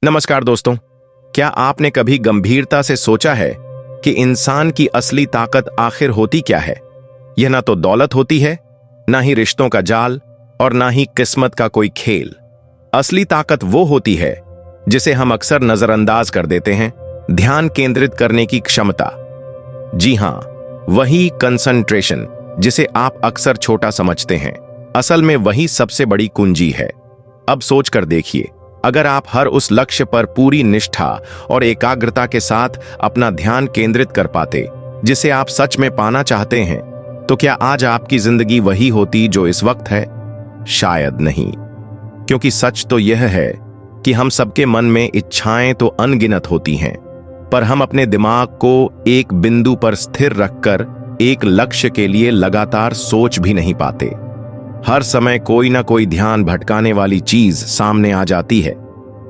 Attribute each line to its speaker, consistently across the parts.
Speaker 1: नमस्कार दोस्तों, क्या आपने कभी गंभीरता से सोचा है कि इंसान की असली ताकत आखिर होती क्या है? यह ना तो दौलत होती है, ना ही रिश्तों का जाल और ना ही किस्मत का कोई खेल। असली ताकत वो होती है जिसे हम अक्सर नजरअंदाज कर देते हैं, ध्यान केंद्रित करने की क्षमता। जी हां, वही कंसंट्रेशन जिसे आप अक्सर छोटा समझते हैं, असल में वही सबसे बड़ी कुंजी है। अब सोच कर देखिए, अगर आप हर उस लक्ष्य पर पूरी निष्ठा और एकाग्रता के साथ अपना ध्यान केंद्रित कर पाते जिसे आप सच में पाना चाहते हैं, तो क्या आज आपकी जिंदगी वही होती जो इस वक्त है? शायद नहीं, क्योंकि सच तो यह है कि हम सबके मन में इच्छाएं तो अनगिनत होती हैं, पर हम अपने दिमाग को एक बिंदु पर स्थिर रखकर एक लक्ष्य के लिए लगातार सोच भी नहीं पाते। हर समय कोई ना कोई ध्यान भटकाने वाली चीज सामने आ जाती है।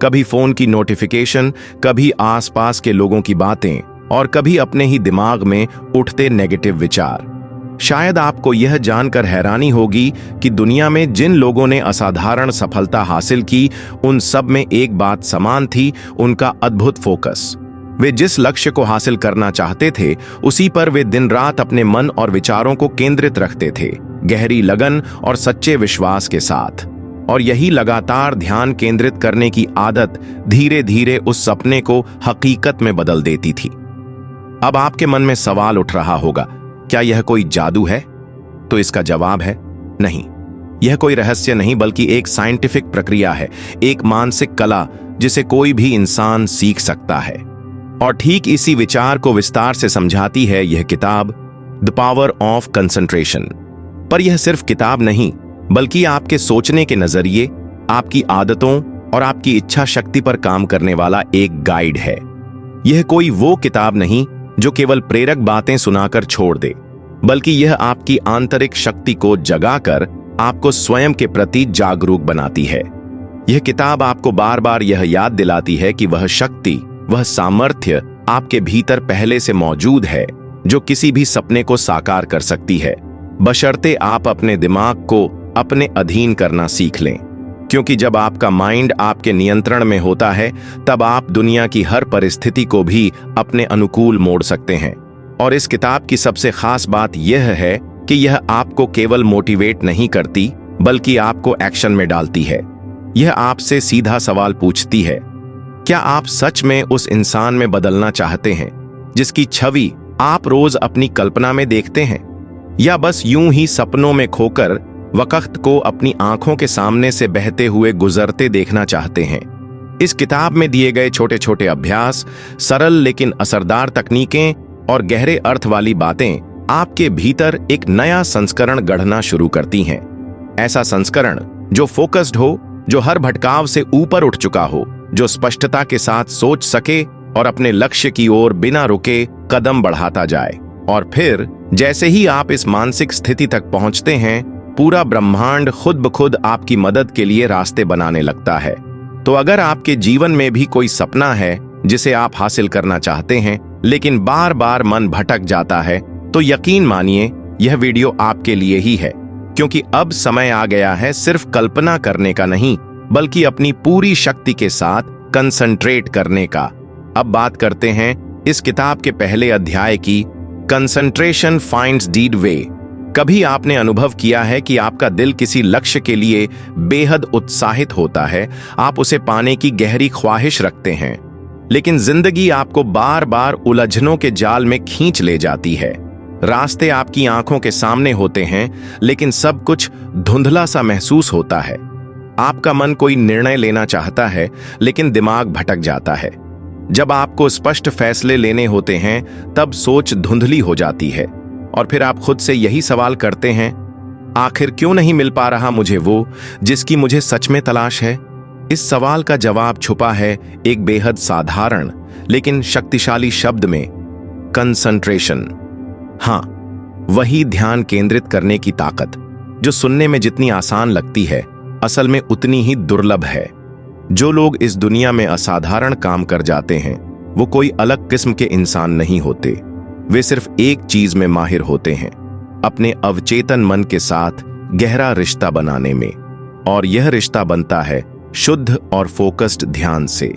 Speaker 1: कभी फोन की नोटिफिकेशन, कभी आसपास के लोगों की बातें और कभी अपने ही दिमाग में उठते नेगेटिव विचार। शायद आपको यह जानकर हैरानी होगी कि दुनिया में जिन लोगों ने असाधारण सफलता हासिल की, उन सब में एक बात समान थी, उनका अद्भुत फोकस। वे जिस लक्ष्य को हासिल करना चाहते थे, उसी पर वे दिन रात अपने मन और विचारों को केंद्रित रखते थे, गहरी लगन और सच्चे विश्वास के साथ। और यही लगातार ध्यान केंद्रित करने की आदत धीरे धीरे उस सपने को हकीकत में बदल देती थी। अब आपके मन में सवाल उठ रहा होगा, क्या यह कोई जादू है? तो इसका जवाब है नहीं। यह कोई रहस्य नहीं, बल्कि एक साइंटिफिक प्रक्रिया है, एक मानसिक कला जिसे कोई भी इंसान सीख सकता है। और ठीक इसी विचार को विस्तार से समझाती है यह किताब, द पावर ऑफ कंसंट्रेशन। पर यह सिर्फ किताब नहीं, बल्कि आपके सोचने के नजरिए, आपकी आदतों और आपकी इच्छा शक्ति पर काम करने वाला एक गाइड है। यह कोई वो किताब नहीं जो केवल प्रेरक बातें सुनाकर छोड़ दे, बल्कि यह आपकी आंतरिक शक्ति को जगाकर आपको स्वयं के प्रति जागरूक बनाती है। यह किताब आपको बार बार यह याद दिलाती है कि वह शक्ति, वह सामर्थ्य आपके भीतर पहले से मौजूद है, जो किसी भी सपने को साकार कर सकती है, बशर्ते आप अपने दिमाग को अपने अधीन करना सीख लें। क्योंकि जब आपका माइंड आपके नियंत्रण में होता है, तब आप दुनिया की हर परिस्थिति को भी अपने अनुकूल मोड़ सकते हैं। और इस किताब की सबसे खास बात यह है कि यह आपको केवल मोटिवेट नहीं करती, बल्कि आपको एक्शन में डालती है। यह आपसे सीधा सवाल पूछती है, क्या आप सच में उस इंसान में बदलना चाहते हैं जिसकी छवि आप रोज अपनी कल्पना में देखते हैं, या बस यूं ही सपनों में खोकर वक्त को अपनी आंखों के सामने से बहते हुए गुजरते देखना चाहते हैं? इस किताब में दिए गए छोटे छोटे अभ्यास, सरल लेकिन असरदार तकनीकें और गहरे अर्थ वाली बातें आपके भीतर एक नया संस्करण गढ़ना शुरू करती हैं। ऐसा संस्करण जो फोकस्ड हो, जो हर भटकाव से ऊपर उठ चुका हो, जो स्पष्टता के साथ सोच सके और अपने लक्ष्य की ओर बिना रुके कदम बढ़ाता जाए। और फिर जैसे ही आप इस मानसिक स्थिति तक पहुंचते हैं, पूरा ब्रह्मांड खुद ब खुद आपकी मदद के लिए रास्ते बनाने लगता है। तो अगर आपके जीवन में भी कोई सपना है जिसे आप हासिल करना चाहते हैं, लेकिन बार बार मन भटक जाता है, तो यकीन मानिए यह वीडियो आपके लिए ही है। क्योंकि अब समय आ गया है सिर्फ कल्पना करने का नहीं, बल्कि अपनी पूरी शक्ति के साथ कंसंट्रेट करने का। अब बात करते हैं इस किताब के पहले अध्याय की, कंसंट्रेशन फाइंड्स डीड वे। कभी आपने अनुभव किया है कि आपका दिल किसी लक्ष्य के लिए बेहद उत्साहित होता है, आप उसे पाने की गहरी ख्वाहिश रखते हैं, लेकिन जिंदगी आपको बार बार उलझनों के जाल में खींच ले जाती है। रास्ते आपकी आंखों के सामने होते हैं, लेकिन सब कुछ धुंधला सा महसूस होता है। आपका मन कोई निर्णय लेना चाहता है, लेकिन दिमाग भटक जाता है। जब आपको स्पष्ट फैसले लेने होते हैं, तब सोच धुंधली हो जाती है। और फिर आप खुद से यही सवाल करते हैं, आखिर क्यों नहीं मिल पा रहा मुझे वो जिसकी मुझे सच में तलाश है? इस सवाल का जवाब छुपा है एक बेहद साधारण लेकिन शक्तिशाली शब्द में, कंसंट्रेशन। हाँ, वही ध्यान केंद्रित करने की ताकत जो सुनने में जितनी आसान लगती है, असल में उतनी ही दुर्लभ है। जो लोग इस दुनिया में असाधारण काम कर जाते हैं, वो कोई अलग किस्म के इंसान नहीं होते। वे सिर्फ एक चीज में माहिर होते हैं, अपने अवचेतन मन के साथ गहरा रिश्ता बनाने में। और यह रिश्ता बनता है शुद्ध और फोकस्ड ध्यान से।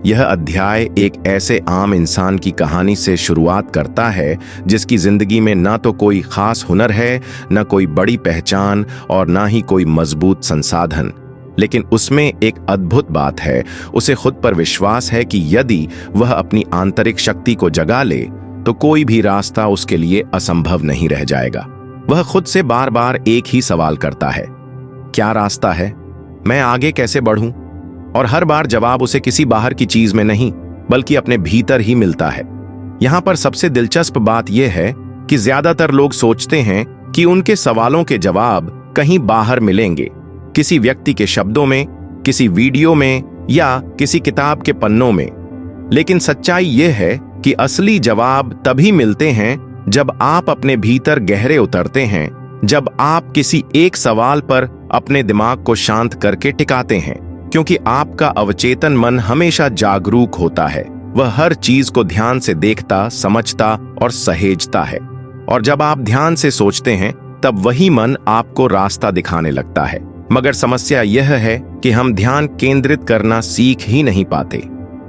Speaker 1: यह अध्याय एक ऐसे आम इंसान की कहानी से शुरुआत करता है जिसकी जिंदगी में ना तो कोई खास हुनर है, ना कोई बड़ी पहचान और ना ही कोई मजबूत संसाधन। लेकिन उसमें एक अद्भुत बात है, उसे खुद पर विश्वास है कि यदि वह अपनी आंतरिक शक्ति को जगा ले तो कोई भी रास्ता उसके लिए असंभव नहीं रह जाएगा। वह खुद से बार बार एक ही सवाल करता है, क्या रास्ता है, मैं आगे कैसे बढ़ूं? और हर बार जवाब उसे किसी बाहर की चीज में नहीं बल्कि अपने भीतर ही मिलता है। यहां पर सबसे दिलचस्प बात यह है कि ज्यादातर लोग सोचते हैं कि उनके सवालों के जवाब कहीं बाहर मिलेंगे, किसी व्यक्ति के शब्दों में, किसी वीडियो में या किसी किताब के पन्नों में। लेकिन सच्चाई यह है कि असली जवाब तभी मिलते हैं जब आप अपने भीतर गहरे उतरते हैं, जब आप किसी एक सवाल पर अपने दिमाग को शांत करके टिकाते हैं। क्योंकि आपका अवचेतन मन हमेशा जागरूक होता है, वह हर चीज को ध्यान से देखता, समझता और सहेजता है। और जब आप ध्यान से सोचते हैं तब वही मन आपको रास्ता दिखाने लगता है। मगर समस्या यह है कि हम ध्यान केंद्रित करना सीख ही नहीं पाते।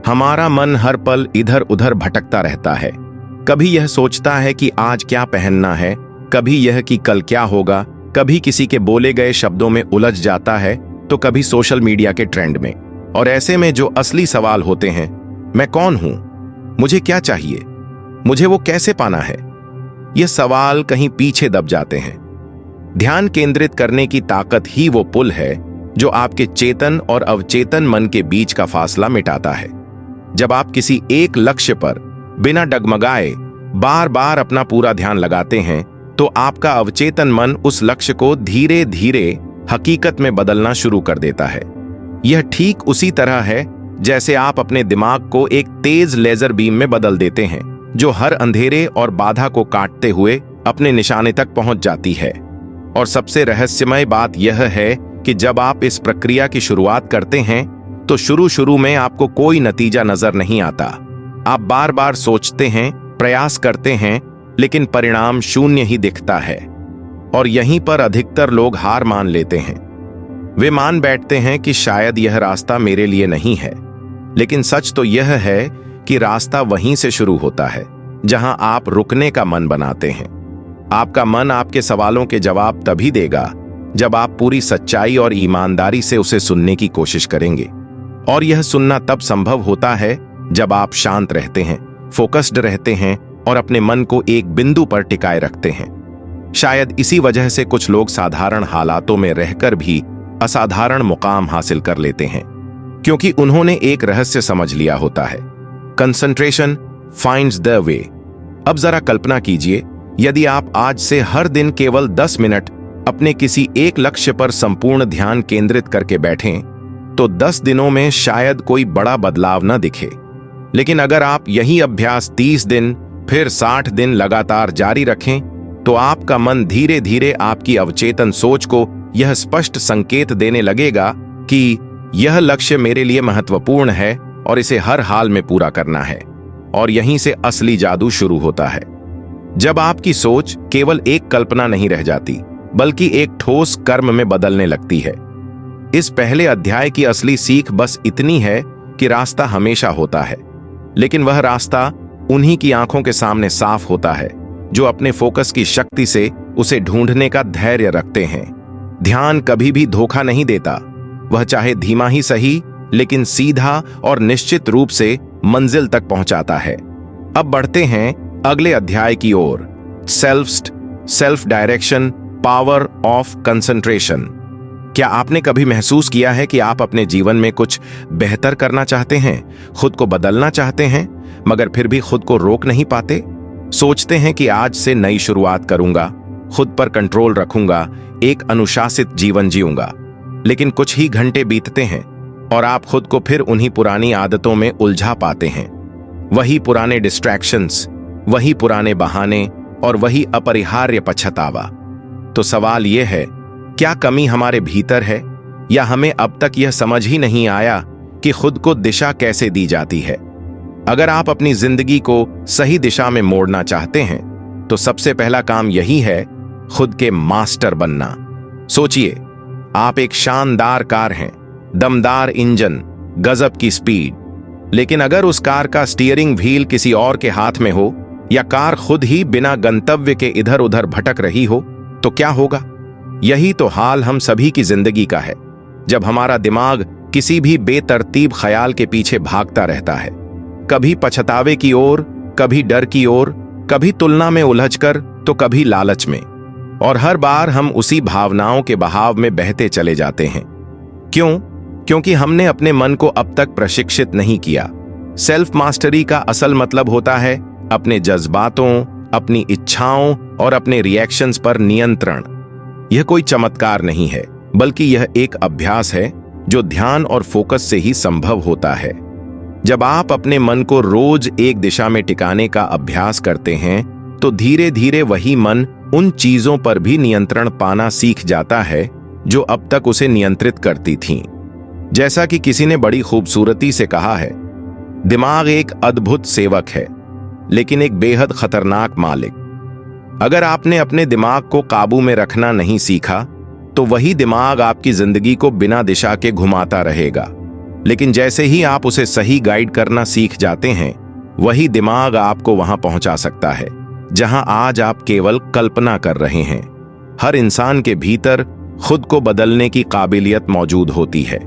Speaker 1: हमारा मन हर पल इधर उधर भटकता रहता है। कभी यह सोचता है कि आज क्या पहनना है, कभी यह कि कल क्या होगा, कभी किसी के बोले गए शब्दों में उलझ जाता है तो कभी सोशल मीडिया के ट्रेंड में। और ऐसे में जो असली सवाल होते हैं, मैं कौन हूं, मुझे क्या चाहिए, मुझे वो कैसे पाना है, ये सवाल कहीं पीछे दब जाते हैं। ध्यान केंद्रित करने की ताकत ही वो पुल है जो आपके चेतन और अवचेतन मन के बीच का फासला मिटाता है। जब आप किसी एक लक्ष्य पर बिना डगमगाए बार बार अपना पूरा ध्यान लगाते हैं तो आपका अवचेतन मन उस लक्ष्य को धीरे धीरे हकीकत में बदलना शुरू कर देता है। यह ठीक उसी तरह है जैसे आप अपने दिमाग को एक तेज लेजर बीम में बदल देते हैं जो हर अंधेरे और बाधा को काटते हुए अपने निशाने तक पहुंच जाती है। और सबसे रहस्यमय बात यह है कि जब आप इस प्रक्रिया की शुरुआत करते हैं तो शुरू में आपको कोई नतीजा नजर नहीं आता। आप बार बार सोचते हैं, प्रयास करते हैं, लेकिन परिणाम शून्य ही दिखता है। और यहीं पर अधिकतर लोग हार मान लेते हैं। वे मान बैठते हैं कि शायद यह रास्ता मेरे लिए नहीं है। लेकिन सच तो यह है कि रास्ता वहीं से शुरू होता है जहां आप रुकने का मन बनाते हैं। आपका मन आपके सवालों के जवाब तभी देगा जब आप पूरी सच्चाई और ईमानदारी से उसे सुनने की कोशिश करेंगे। और यह सुनना तब संभव होता है जब आप शांत रहते हैं, फोकस्ड रहते हैं और अपने मन को एक बिंदु पर टिकाए रखते हैं। शायद इसी वजह से कुछ लोग साधारण हालातों में रहकर भी असाधारण मुकाम हासिल कर लेते हैं, क्योंकि उन्होंने एक रहस्य समझ लिया होता है, कंसंट्रेशन फाइंड्स द वे। अब जरा कल्पना कीजिए, यदि आप आज से हर दिन केवल 10 मिनट अपने किसी एक लक्ष्य पर संपूर्ण ध्यान केंद्रित करके बैठें तो 10 दिनों में शायद कोई बड़ा बदलाव न दिखे। लेकिन अगर आप यही अभ्यास 30 दिन फिर 60 दिन लगातार जारी रखें तो आपका मन धीरे धीरे आपकी अवचेतन सोच को यह स्पष्ट संकेत देने लगेगा कि यह लक्ष्य मेरे लिए महत्वपूर्ण है और इसे हर हाल में पूरा करना है। और यहीं से असली जादू शुरू होता है, जब आपकी सोच केवल एक कल्पना नहीं रह जाती बल्कि एक ठोस कर्म में बदलने लगती है। इस पहले अध्याय की असली सीख बस इतनी है कि रास्ता हमेशा होता है, लेकिन वह रास्ता उन्हीं की आंखों के सामने साफ होता है जो अपने फोकस की शक्ति से उसे ढूंढने का धैर्य रखते हैं। ध्यान कभी भी धोखा नहीं देता, वह चाहे धीमा ही सही लेकिन सीधा और निश्चित रूप से मंजिल तक पहुंचाता है। अब बढ़ते हैं अगले अध्याय की ओर, self direction, power of concentration. क्या आपने कभी महसूस किया है कि आप अपने जीवन में कुछ बेहतर करना चाहते हैं, खुद को बदलना चाहते हैं, मगर फिर भी खुद को रोक नहीं पाते? सोचते हैं कि आज से नई शुरुआत करूंगा, खुद पर कंट्रोल रखूंगा, एक अनुशासित जीवन जीऊंगा। लेकिन कुछ ही घंटे बीतते हैं और आप खुद को फिर उन्हीं पुरानी आदतों में उलझा पाते हैं। वही पुराने डिस्ट्रैक्शंस, वही पुराने बहाने और वही अपरिहार्य पछतावा। तो सवाल यह है, क्या कमी हमारे भीतर है या हमें अब तक यह समझ ही नहीं आया कि खुद को दिशा कैसे दी जाती है? अगर आप अपनी जिंदगी को सही दिशा में मोड़ना चाहते हैं तो सबसे पहला काम यही है, खुद के मास्टर बनना। सोचिए, आप एक शानदार कार हैं, दमदार इंजन, गजब की स्पीड, लेकिन अगर उस कार का स्टीयरिंग व्हील किसी और के हाथ में हो या कार खुद ही बिना गंतव्य के इधर उधर भटक रही हो तो क्या होगा? यही तो हाल हम सभी की जिंदगी का है, जब हमारा दिमाग किसी भी बेतरतीब ख्याल के पीछे भागता रहता है, कभी पछतावे की ओर, कभी डर की ओर, कभी तुलना में उलझकर तो कभी लालच में, और हर बार हम उसी भावनाओं के बहाव में बहते चले जाते हैं। क्यों? क्योंकि हमने अपने मन को अब तक प्रशिक्षित नहीं किया। सेल्फ मास्टरी का असल मतलब होता है अपने जज्बातों, अपनी इच्छाओं और अपने रिएक्शंस पर नियंत्रण। यह कोई चमत्कार नहीं है, बल्कि यह एक अभ्यास है जो ध्यान और फोकस से ही संभव होता है। जब आप अपने मन को रोज एक दिशा में टिकाने का अभ्यास करते हैं तो धीरे धीरे वही मन उन चीजों पर भी नियंत्रण पाना सीख जाता है जो अब तक उसे नियंत्रित करती थीं। जैसा कि किसी ने बड़ी खूबसूरती से कहा है, दिमाग एक अद्भुत सेवक है लेकिन एक बेहद खतरनाक मालिक। अगर आपने अपने दिमाग को काबू में रखना नहीं सीखा तो वही दिमाग आपकी जिंदगी को बिना दिशा के घुमाता रहेगा, लेकिन जैसे ही आप उसे सही गाइड करना सीख जाते हैं, वही दिमाग आपको वहां पहुंचा सकता है जहां आज आप केवल कल्पना कर रहे हैं। हर इंसान के भीतर खुद को बदलने की काबिलियत मौजूद होती है,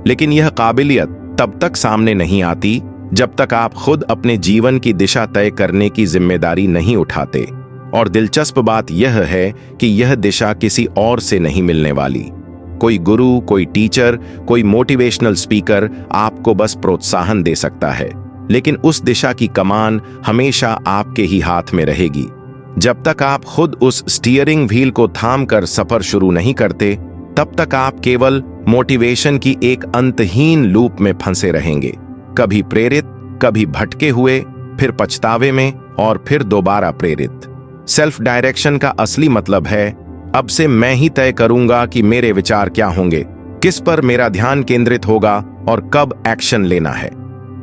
Speaker 1: लेकिन यह काबिलियत तब तक सामने नहीं आती जब तक आप खुद अपने जीवन की दिशा तय करने की जिम्मेदारी नहीं उठाते। और दिलचस्प बात यह है कि यह दिशा किसी और से नहीं मिलने वाली। कोई गुरु, कोई टीचर, कोई मोटिवेशनल स्पीकर आपको बस प्रोत्साहन दे सकता है, लेकिन उस दिशा की कमान हमेशा आपके ही हाथ में रहेगी। जब तक आप खुद उस स्टीयरिंग व्हील को थाम कर सफर शुरू नहीं करते, तब तक आप केवल मोटिवेशन की एक अंतहीन लूप में फंसे रहेंगे, कभी प्रेरित, कभी भटके हुए, फिर पछतावे में और फिर दोबारा प्रेरित। सेल्फ डायरेक्शन का असली मतलब है अब से मैं ही तय करूंगा कि मेरे विचार क्या होंगे, किस पर मेरा ध्यान केंद्रित होगा और कब एक्शन लेना है।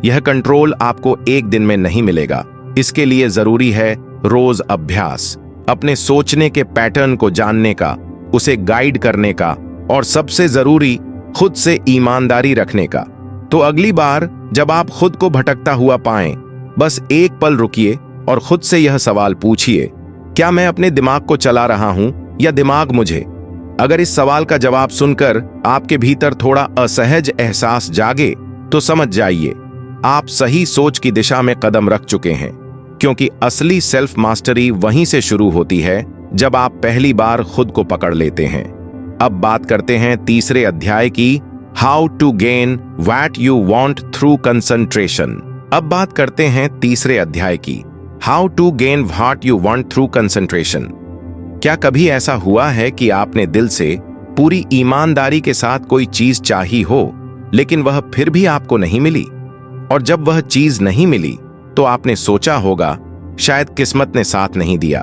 Speaker 1: यह कंट्रोल आपको एक दिन में नहीं मिलेगा। इसके लिए जरूरी है रोज अभ्यास, अपने सोचने के पैटर्न को जानने का, उसे गाइड करने का और सबसे जरूरी खुद से ईमानदारी रखने का। तो अगली बार जब आप खुद को भटकता हुआ पाएं, बस एक पल रुकिए और खुद से यह सवाल पूछिए, क्या मैं अपने दिमाग को चला रहा हूं या दिमाग मुझे? अगर इस सवाल का जवाब सुनकर आपके भीतर थोड़ा असहज एहसास जागे तो समझ जाइए आप सही सोच की दिशा में कदम रख चुके हैं, क्योंकि असली सेल्फ मास्टरी वहीं से शुरू होती है जब आप पहली बार खुद को पकड़ लेते हैं। अब बात करते हैं तीसरे अध्याय की, how to gain what you want through concentration. अब बात करते हैं तीसरे अध्याय की, how to gain what you want through concentration. क्या कभी ऐसा हुआ है कि आपने दिल से पूरी ईमानदारी के साथ कोई चीज चाही हो, लेकिन वह फिर भी आपको नहीं मिली? और जब वह चीज नहीं मिली तो आपने सोचा होगा शायद किस्मत ने साथ नहीं दिया,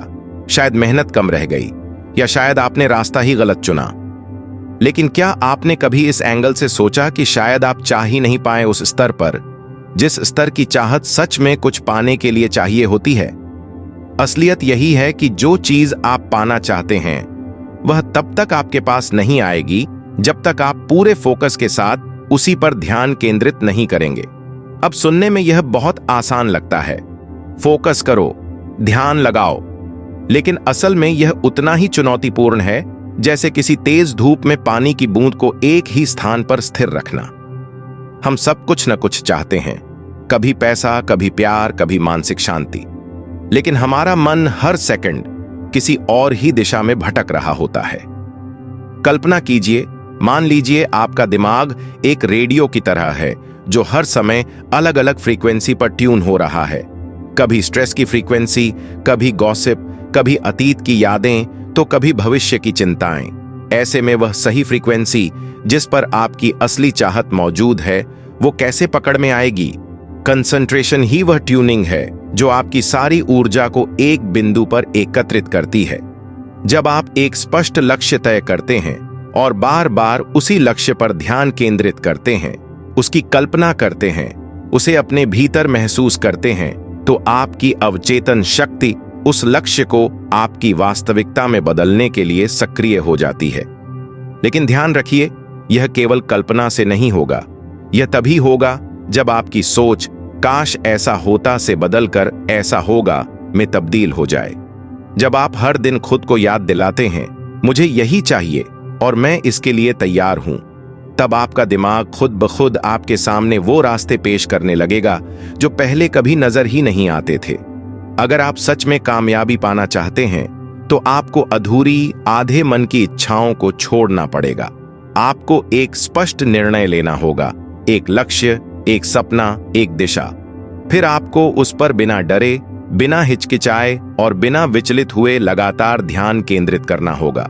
Speaker 1: शायद मेहनत कम रह गई, या शायद आपने रास्ता ही गलत चुना। लेकिन क्या आपने कभी इस एंगल से सोचा कि शायद आप चाह ही नहीं पाए उस स्तर पर जिस स्तर की चाहत सच में कुछ पाने के लिए चाहिए होती है? असलियत यही है कि जो चीज आप पाना चाहते हैं वह तब तक आपके पास नहीं आएगी जब तक आप पूरे फोकस के साथ उसी पर ध्यान केंद्रित नहीं करेंगे। अब सुनने में यह बहुत आसान लगता है, फोकस करो, ध्यान लगाओ, लेकिन असल में यह उतना ही चुनौतीपूर्ण है जैसे किसी तेज धूप में पानी की बूंद को एक ही स्थान पर स्थिर रखना। हम सब कुछ न कुछ चाहते हैं, कभी पैसा, कभी प्यार, कभी मानसिक शांति, लेकिन हमारा मन हर सेकंड किसी और ही दिशा में भटक रहा होता है। कल्पना कीजिए, मान लीजिए आपका दिमाग एक रेडियो की तरह है जो हर समय अलग अलग फ्रीक्वेंसी पर ट्यून हो रहा है। कभी स्ट्रेस की फ्रीक्वेंसी, कभी गॉसिप, कभी अतीत की यादें, तो कभी भविष्य की चिंताएं। ऐसे में वह सही फ्रीक्वेंसी जिस पर आपकी असली चाहत मौजूद है वो कैसे पकड़ में आएगी? कंसंट्रेशन ही वह ट्यूनिंग है जो आपकी सारी ऊर्जा को एक बिंदु पर एकत्रित करती है। जब आप एक स्पष्ट लक्ष्य तय करते हैं और बार बार उसी लक्ष्य पर ध्यान केंद्रित करते हैं, उसकी कल्पना करते हैं, उसे अपने भीतर महसूस करते हैं, तो आपकी अवचेतन शक्ति उस लक्ष्य को आपकी वास्तविकता में बदलने के लिए सक्रिय हो जाती है। लेकिन ध्यान रखिए, यह केवल कल्पना से नहीं होगा। यह तभी होगा जब आपकी सोच काश ऐसा होता से बदलकर ऐसा होगा में तब्दील हो जाए। जब आप हर दिन खुद को याद दिलाते हैं मुझे यही चाहिए और मैं इसके लिए तैयार हूं, तब आपका दिमाग खुद ब खुद आपके सामने वो रास्ते पेश करने लगेगा जो पहले कभी नजर ही नहीं आते थे। अगर आप सच में कामयाबी पाना चाहते हैं तो आपको अधूरी आधे मन की इच्छाओं को छोड़ना पड़ेगा। आपको एक स्पष्ट निर्णय लेना होगा, एक लक्ष्य, एक सपना, एक दिशा। फिर आपको उस पर बिना डरे, बिना हिचकिचाए और बिना विचलित हुए लगातार ध्यान केंद्रित करना होगा।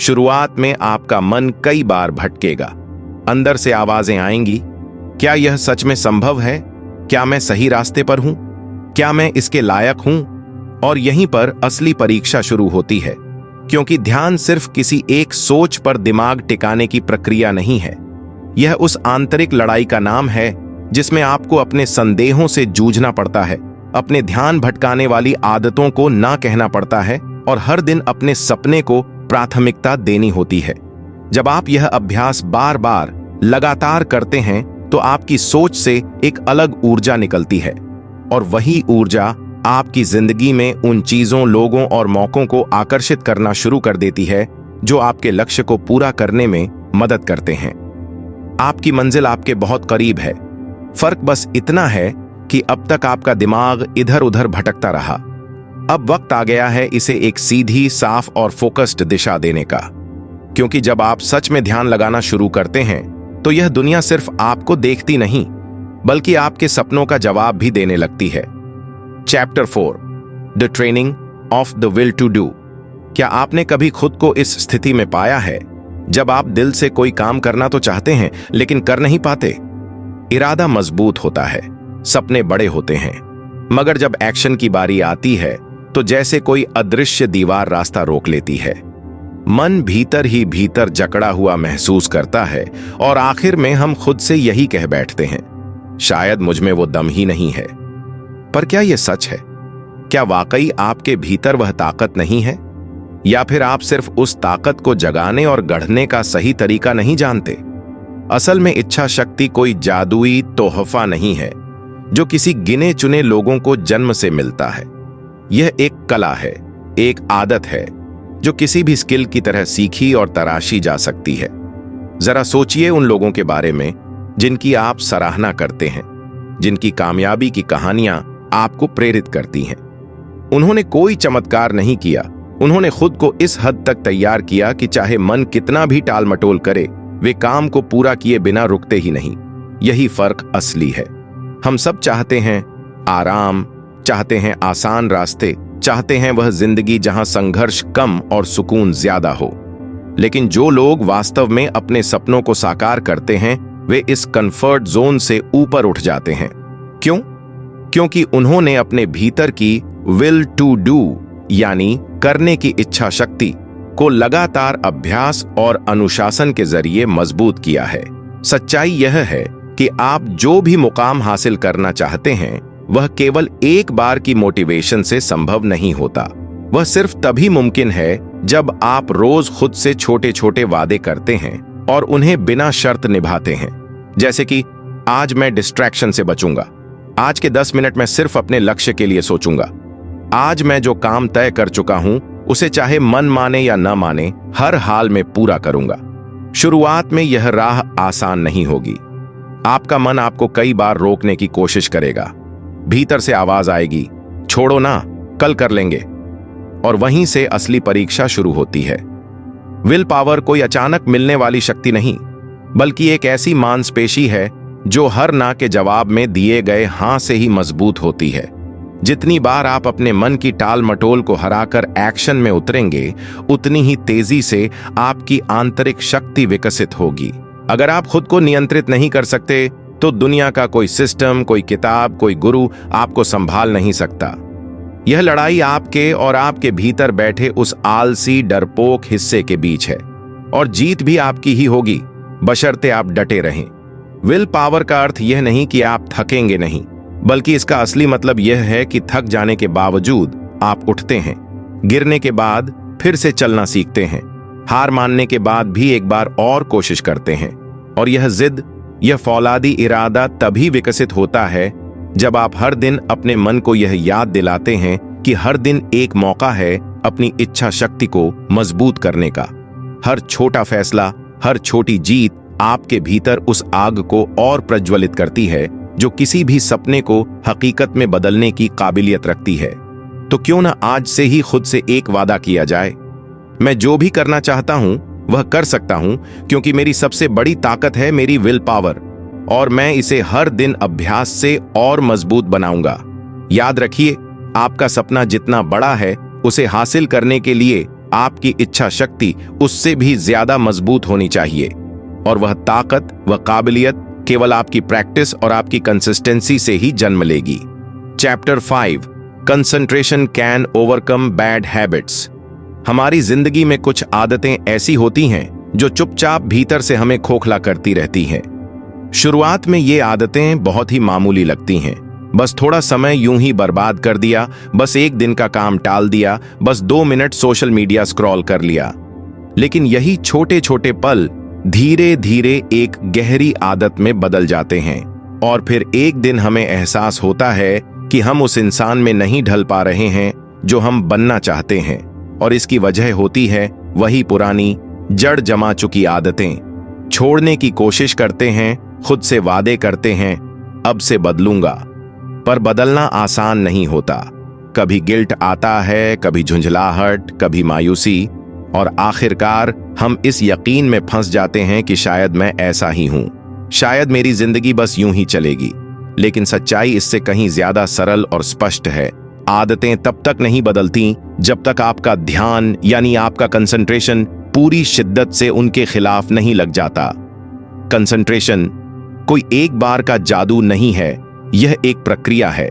Speaker 1: शुरुआत में आपका मन कई बार भटकेगा, अंदर से आवाजें आएंगी, क्या यह सच में संभव है? क्या मैं सही रास्ते पर हूं? क्या मैं इसके लायक हूं? और यहीं पर असली परीक्षा शुरू होती है, क्योंकि ध्यान सिर्फ किसी एक सोच पर दिमाग टिकाने की प्रक्रिया नहीं है। यह उस आंतरिक लड़ाई का नाम है जिसमें आपको अपने संदेहों से जूझना पड़ता है, अपने ध्यान भटकाने वाली आदतों को ना कहना पड़ता है और हर दिन अपने सपने को प्राथमिकता देनी होती है। जब आप यह अभ्यास बार बार लगातार करते हैं तो आपकी सोच से एक अलग ऊर्जा निकलती है और वही ऊर्जा आपकी जिंदगी में उन चीजों, लोगों और मौकों को आकर्षित करना शुरू कर देती है जो आपके लक्ष्य को पूरा करने में मदद करते हैं। आपकी मंजिल आपके बहुत करीब है। फर्क बस इतना है कि अब तक आपका दिमाग इधर उधर भटकता रहा। अब वक्त आ गया है इसे एक सीधी, साफ और फोकस्ड दिशा देने का, क्योंकि जब आप सच में ध्यान लगाना शुरू करते हैं तो यह दुनिया सिर्फ आपको देखती नहीं बल्कि आपके सपनों का जवाब भी देने लगती है। Chapter 4, the training of the will to do. क्या आपने कभी खुद को इस स्थिति में पाया है जब आप दिल से कोई काम करना तो चाहते हैं लेकिन कर नहीं पाते? इरादा मजबूत होता है, सपने बड़े होते हैं, मगर जब एक्शन की बारी आती है तो जैसे कोई अदृश्य दीवार रास्ता रोक लेती है। मन भीतर ही भीतर जकड़ा हुआ महसूस करता है और आखिर में हम खुद से यही कह बैठते हैं, शायद मुझ में वो दम ही नहीं है। पर क्या यह सच है? क्या वाकई आपके भीतर वह ताकत नहीं है, या फिर आप सिर्फ उस ताकत को जगाने और गढ़ने का सही तरीका नहीं जानते? असल में इच्छा शक्ति कोई जादुई तोहफा नहीं है जो किसी गिने चुने लोगों को जन्म से मिलता है। यह एक कला है, एक आदत है जो किसी भी स्किल की तरह सीखी और तराशी जा सकती है। जरा सोचिए उन लोगों के बारे में जिनकी आप सराहना करते हैं, जिनकी कामयाबी की कहानियां आपको प्रेरित करती हैं। उन्होंने कोई चमत्कार नहीं किया, उन्होंने खुद को इस हद तक तैयार किया कि चाहे मन कितना भी टाल मटोल करे, वे काम को पूरा किए बिना रुकते ही नहीं। यही फर्क असली है। हम सब चाहते हैं आराम, चाहते हैं आसान रास्ते, चाहते हैं वह जिंदगी जहां संघर्ष कम और सुकून ज्यादा हो। लेकिन जो लोग वास्तव में अपने सपनों को साकार करते हैं वे इस कंफर्ट जोन से ऊपर उठ जाते हैं। क्यों? क्योंकि उन्होंने अपने भीतर की विल टू डू यानी करने की इच्छा शक्ति को लगातार अभ्यास और अनुशासन के जरिए मजबूत किया है। सच्चाई यह है कि आप जो भी मुकाम हासिल करना चाहते हैं वह केवल एक बार की मोटिवेशन से संभव नहीं होता। वह सिर्फ तभी मुमकिन है जब आप रोज खुद से छोटे छोटे वादे करते हैं और उन्हें बिना शर्त निभाते हैं। जैसे कि आज मैं डिस्ट्रैक्शन से बचूंगा, आज के 10 मिनट में सिर्फ अपने लक्ष्य के लिए सोचूंगा, आज मैं जो काम तय कर चुका हूं उसे चाहे मन माने या न माने हर हाल में पूरा करूंगा। शुरुआत में यह राह आसान नहीं होगी। आपका मन आपको कई बार रोकने की कोशिश करेगा। भीतर से आवाज आएगी, छोड़ो ना, कल कर लेंगे। और वहीं से असली परीक्षा शुरू होती है। विल पावर कोई अचानक मिलने वाली शक्ति नहीं, बल्कि एक ऐसी मांसपेशी है जो हर ना के जवाब में दिए गए हां से ही मजबूत होती है। जितनी बार आप अपने मन की टाल मटोल को हराकर एक्शन में उतरेंगे, उतनी ही तेजी से आपकी आंतरिक शक्ति विकसित होगी। अगर आप खुद को नियंत्रित नहीं कर सकते तो दुनिया का कोई सिस्टम, कोई किताब, कोई गुरु आपको संभाल नहीं सकता। यह लड़ाई आपके और आपके भीतर बैठे उस आलसी, डरपोक हिस्से के बीच है, और जीत भी आपकी ही होगी, बशर्ते आप डटे रहें। विल पावर का अर्थ यह नहीं कि आप थकेंगे नहीं, बल्कि इसका असली मतलब यह है कि थक जाने के बावजूद आप उठते हैं, गिरने के बाद फिर से चलना सीखते हैं, हार मानने के बाद भी एक बार और कोशिश करते हैं। और यह जिद, यह फौलादी इरादा तभी विकसित होता है जब आप हर दिन अपने मन को यह याद दिलाते हैं कि हर दिन एक मौका है अपनी इच्छा शक्ति को मजबूत करने का। हर छोटा फैसला, हर छोटी जीत आपके भीतर उस आग को और प्रज्वलित करती है जो किसी भी सपने को हकीकत में बदलने की काबिलियत रखती है। तो क्यों ना आज से ही खुद से एक वादा किया जाए, मैं जो भी करना चाहता हूं वह कर सकता हूं, क्योंकि मेरी सबसे बड़ी ताकत है मेरी विल पावर, और मैं इसे हर दिन अभ्यास से और मजबूत बनाऊंगा। याद रखिए, आपका सपना जितना बड़ा है उसे हासिल करने के लिए आपकी इच्छा शक्ति उससे भी ज्यादा मजबूत होनी चाहिए, और वह ताकत, वह काबिलियत केवल आपकी प्रैक्टिस और आपकी कंसिस्टेंसी से ही जन्म लेगी। Chapter 5, concentration can overcome bad habits. हमारी जिंदगी में कुछ आदतें ऐसी होती हैं जो चुपचाप भीतर से हमें खोखला करती रहती हैं। शुरुआत में ये आदतें बहुत ही मामूली लगती हैं, बस थोड़ा समय यूं ही बर्बाद कर दिया, बस एक दिन का काम टाल दिया, बस 2 मिनट सोशल मीडिया स्क्रॉल कर लिया। लेकिन यही छोटे छोटे पल धीरे धीरे एक गहरी आदत में बदल जाते हैं, और फिर एक दिन हमें एहसास होता है कि हम उस इंसान में नहीं ढल पा रहे हैं जो हम बनना चाहते हैं, और इसकी वजह होती है वही पुरानी जड़ जमा चुकी आदतें। छोड़ने की कोशिश करते हैं, खुद से वादे करते हैं अब से बदलूंगा, पर बदलना आसान नहीं होता। कभी गिल्ट आता है, कभी झुंझलाहट, कभी मायूसी, और आखिरकार हम इस यकीन में फंस जाते हैं कि शायद मैं ऐसा ही हूं, शायद मेरी जिंदगी बस यूं ही चलेगी। लेकिन सच्चाई इससे कहीं ज्यादा सरल और स्पष्ट है। आदतें तब तक नहीं बदलती जब तक आपका ध्यान यानी आपका कंसंट्रेशन पूरी शिद्दत से उनके खिलाफ नहीं लग जाता। कंसंट्रेशन कोई एक बार का जादू नहीं है, यह एक प्रक्रिया है।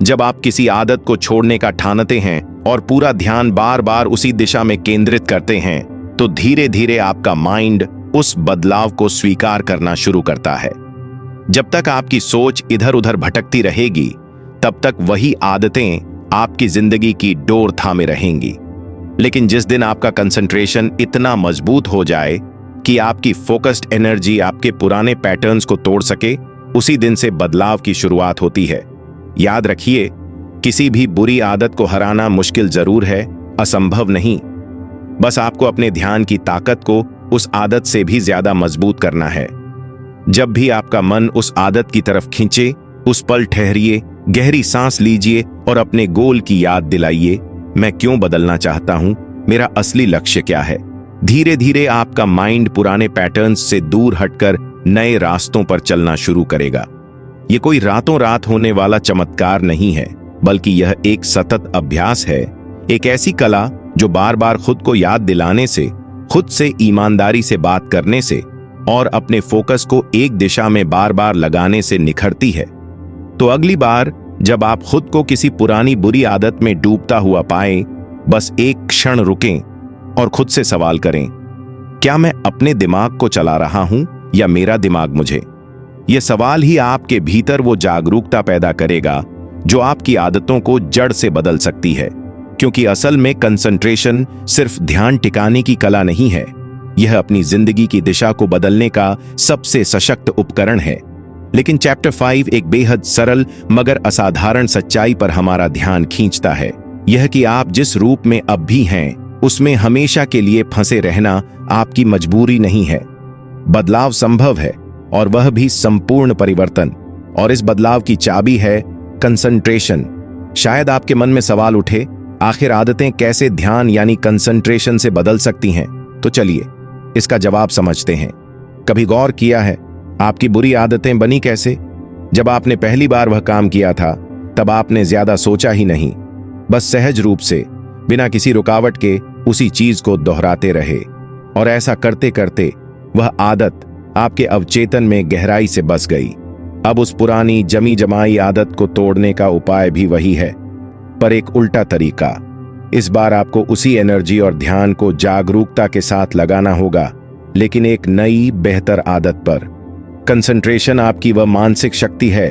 Speaker 1: जब आप किसी आदत को छोड़ने का ठानते हैं और पूरा ध्यान बार बार उसी दिशा में केंद्रित करते हैं, तो धीरे धीरे आपका माइंड उस बदलाव को स्वीकार करना शुरू करता है। जब तक आपकी सोच इधर उधर भटकती रहेगी, तब तक वही आदतें आपकी जिंदगी की डोर थामे रहेंगी। लेकिन जिस दिन आपका कंसंट्रेशन इतना मजबूत हो जाए कि आपकी फोकस्ड एनर्जी आपके पुराने पैटर्न्स को तोड़ सके, उसी दिन से बदलाव की शुरुआत होती है। याद रखिए, किसी भी बुरी आदत को हराना मुश्किल जरूर है, असंभव नहीं। बस आपको अपने ध्यान की ताकत को उस आदत से भी ज्यादा मजबूत करना है। जब भी आपका मन उस आदत की तरफ खींचे, उस पल ठहरिए, गहरी सांस लीजिए और अपने गोल की याद दिलाइए। मैं क्यों बदलना चाहता हूं, मेरा असली लक्ष्य क्या है। धीरे धीरे आपका माइंड पुराने पैटर्न्स से दूर हटकर नए रास्तों पर चलना शुरू करेगा। यह कोई रातों रात होने वाला चमत्कार नहीं है, बल्कि यह एक सतत अभ्यास है, एक ऐसी कला जो बार बार खुद को याद दिलाने से, खुद से ईमानदारी से बात करने से और अपने फोकस को एक दिशा में बार बार लगाने से निखरती है। तो अगली बार जब आप खुद को किसी पुरानी बुरी आदत में डूबता हुआ पाएं, बस एक क्षण रुकें और खुद से सवाल करें, क्या मैं अपने दिमाग को चला रहा हूं या मेरा दिमाग मुझे? यह सवाल ही आपके भीतर वो जागरूकता पैदा करेगा जो आपकी आदतों को जड़ से बदल सकती है। क्योंकि असल में कंसंट्रेशन सिर्फ ध्यान टिकाने की कला नहीं है, यह अपनी जिंदगी की दिशा को बदलने का सबसे सशक्त उपकरण है। लेकिन चैप्टर 5 एक बेहद सरल मगर असाधारण सच्चाई पर हमारा ध्यान खींचता है, यह कि आप जिस रूप में अब भी हैं उसमें हमेशा के लिए फंसे रहना आपकी मजबूरी नहीं है। बदलाव संभव है, और वह भी संपूर्ण परिवर्तन, और इस बदलाव की चाबी है कंसंट्रेशन। शायद आपके मन में सवाल उठे, आखिर आदतें कैसे ध्यान यानी कंसंट्रेशन से बदल सकती हैं? तो चलिए इसका जवाब समझते हैं। कभी गौर किया है आपकी बुरी आदतें बनी कैसे? जब आपने पहली बार वह काम किया था, तब आपने ज्यादा सोचा ही नहीं, बस सहज रूप से बिना किसी रुकावट के उसी चीज को दोहराते रहे, और ऐसा करते करते वह आदत आपके अवचेतन में गहराई से बस गई। अब उस पुरानी जमी जमाई आदत को तोड़ने का उपाय भी वही है, पर एक उल्टा तरीका। इस बार आपको उसी एनर्जी और ध्यान को जागरूकता के साथ लगाना होगा, लेकिन एक नई बेहतर आदत पर। कंसंट्रेशन आपकी वह मानसिक शक्ति है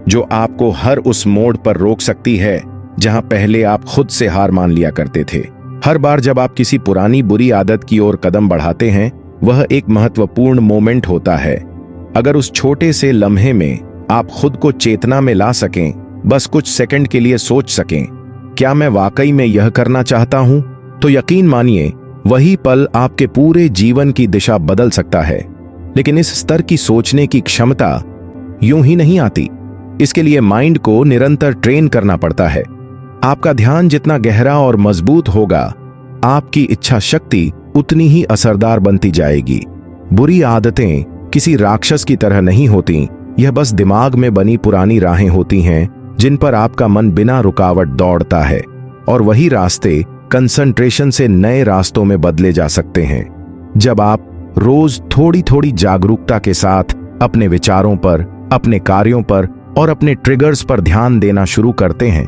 Speaker 1: जो आपको हर उस मोड़ पर रोक सकती है जहां पहले आप खुद से हार मान लिया करते थे। हर बार जब आप किसी पुरानी बुरी आदत की ओर कदम बढ़ाते हैं, वह एक महत्वपूर्ण मोमेंट होता है। अगर उस छोटे से लम्हे में आप खुद को चेतना में ला सकें, बस कुछ सेकंड के लिए सोच सकें, क्या मैं वाकई में यह करना चाहता हूं, तो यकीन मानिए वही पल आपके पूरे जीवन की दिशा बदल सकता है। लेकिन इस स्तर की सोचने की क्षमता यूं ही नहीं आती। इसके लिए माइंड को निरंतर ट्रेन करना पड़ता है। आपका ध्यान जितना गहरा और मजबूत होगा, आपकी इच्छा शक्ति उतनी ही असरदार बनती जाएगी। बुरी आदतें किसी राक्षस की तरह नहीं होती, यह बस दिमाग में बनी पुरानी राहें होती हैं जिन पर आपका मन बिना रुकावट दौड़ता है, और वही रास्ते कंसंट्रेशन से नए रास्तों में बदले जा सकते हैं। जब आप रोज थोड़ी थोड़ी जागरूकता के साथ अपने विचारों पर, अपने कार्यों पर और अपने ट्रिगर्स पर ध्यान देना शुरू करते हैं,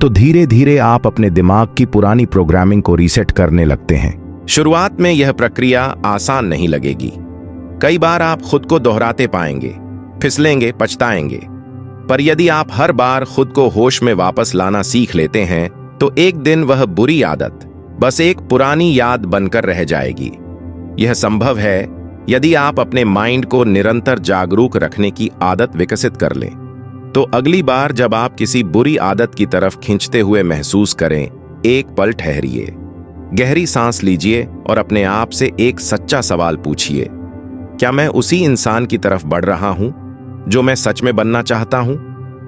Speaker 1: तो धीरे धीरे आप अपने दिमाग की पुरानी प्रोग्रामिंग को रीसेट करने लगते हैं। शुरुआत में यह प्रक्रिया आसान नहीं लगेगी। कई बार आप खुद को दोहराते पाएंगे, फिसलेंगे, पछताएंगे। पर यदि आप हर बार खुद को होश में वापस लाना सीख लेते हैं, तो एक दिन वह बुरी आदत बस एक पुरानी याद बनकर रह जाएगी। यह संभव है यदि आप अपने माइंड को निरंतर जागरूक रखने की आदत विकसित कर लें। तो अगली बार जब आप किसी बुरी आदत की तरफ खींचते हुए महसूस करें, एक पल ठहरिए, गहरी सांस लीजिए और अपने आप से एक सच्चा सवाल पूछिए, क्या मैं उसी इंसान की तरफ बढ़ रहा हूं जो मैं सच में बनना चाहता हूं?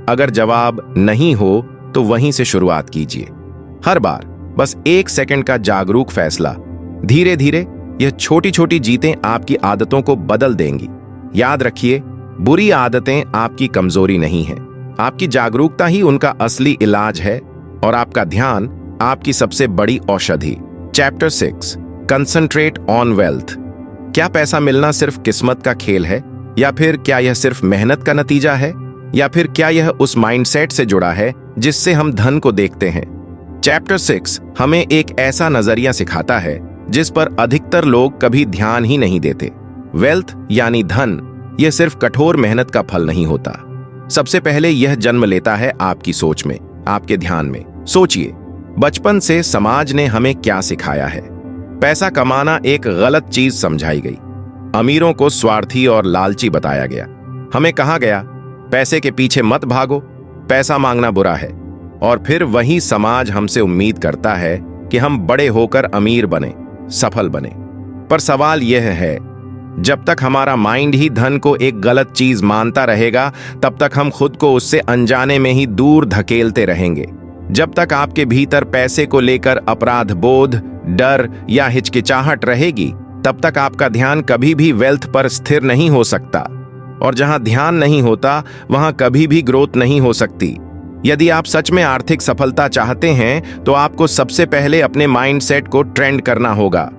Speaker 1: अगर जवाब नहीं हो तो वहीं से शुरुआत कीजिए। हर बार बस एक सेकंड का जागरूक फैसला, धीरे धीरे यह छोटी छोटी जीतें आपकी आदतों को बदल देंगी। याद रखिए, बुरी आदतें आपकी कमजोरी नहीं है, आपकी जागरूकता ही उनका असली इलाज है, और आपका ध्यान आपकी सबसे बड़ी औषधि। Chapter 6, concentrate on wealth. क्या पैसा मिलना सिर्फ किस्मत का खेल है, या फिर क्या यह सिर्फ मेहनत का नतीजा है, या फिर क्या यह उस माइंडसेट से जुड़ा है जिससे हम धन को देखते हैं? चैप्टर 6 हमें एक ऐसा नजरिया सिखाता है जिस पर अधिकतर लोग कभी ध्यान ही नहीं देते। वेल्थ यानी धन, यह सिर्फ कठोर मेहनत का फल नहीं होता। सबसे पहले यह जन्म लेता है आपकी सोच में, आपके ध्यान में। सोचिए, बचपन से समाज ने हमें क्या सिखाया है? पैसा कमाना एक गलत चीज समझाई गई। अमीरों को स्वार्थी और लालची बताया गया। हमें कहा गया, पैसे के पीछे मत भागो, पैसा मांगना बुरा है। और फिर वही समाज हमसे उम्मीद करता है कि हम बड़े होकर अमीर बने, सफल बने। पर सवाल यह है, जब तक हमारा माइंड ही धन को एक गलत चीज मानता रहेगा, तब तक हम खुद को उससे अनजाने में ही दूर धकेलते रहेंगे। जब तक आपके भीतर पैसे को लेकर अपराध बोध, डर या हिचकिचाहट रहेगी, तब तक आपका ध्यान कभी भी वेल्थ पर स्थिर नहीं हो सकता। और जहां ध्यान नहीं होता, वहां कभी भी ग्रोथ नहीं हो सकती। यदि आप सच में आर्थिक सफलता चाहते हैं, तो आपको सबसे पहले अपने माइंडसेट को ट्रेंड करना होगा।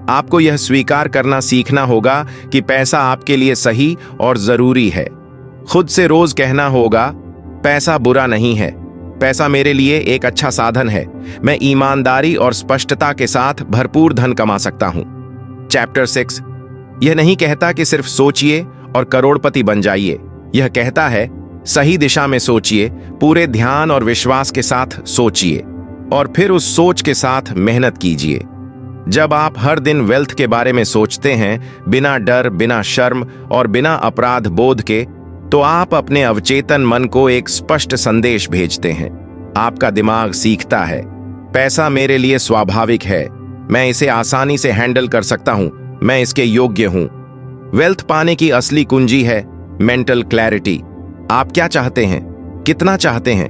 Speaker 1: आपको यह स्वीकार करना सीखना होगा कि पैसा आपके लिए सही और जरूरी है। खुद से रोज कहना होगा, पैसा बुरा नहीं है, पैसा मेरे लिए एक अच्छा साधन है, मैं ईमानदारी और स्पष्टता के साथ भरपूर धन कमा सकता हूं। चैप्टर 6 यह नहीं कहता कि सिर्फ सोचिए और करोड़पति बन जाइए। यह कहता है, सही दिशा में सोचिए, पूरे ध्यान और विश्वास के साथ सोचिए, और फिर उस सोच के साथ मेहनत कीजिए। जब आप हर दिन वेल्थ के बारे में सोचते हैं, बिना डर, बिना शर्म और बिना अपराध बोध के, तो आप अपने अवचेतन मन को एक स्पष्ट संदेश भेजते हैं। आपका दिमाग सीखता है, पैसा मेरे लिए स्वाभाविक है, मैं इसे आसानी से हैंडल कर सकता हूं, मैं इसके योग्य हूं। वेल्थ पाने की असली कुंजी है मेंटल क्लैरिटी। आप क्या चाहते हैं, कितना चाहते हैं,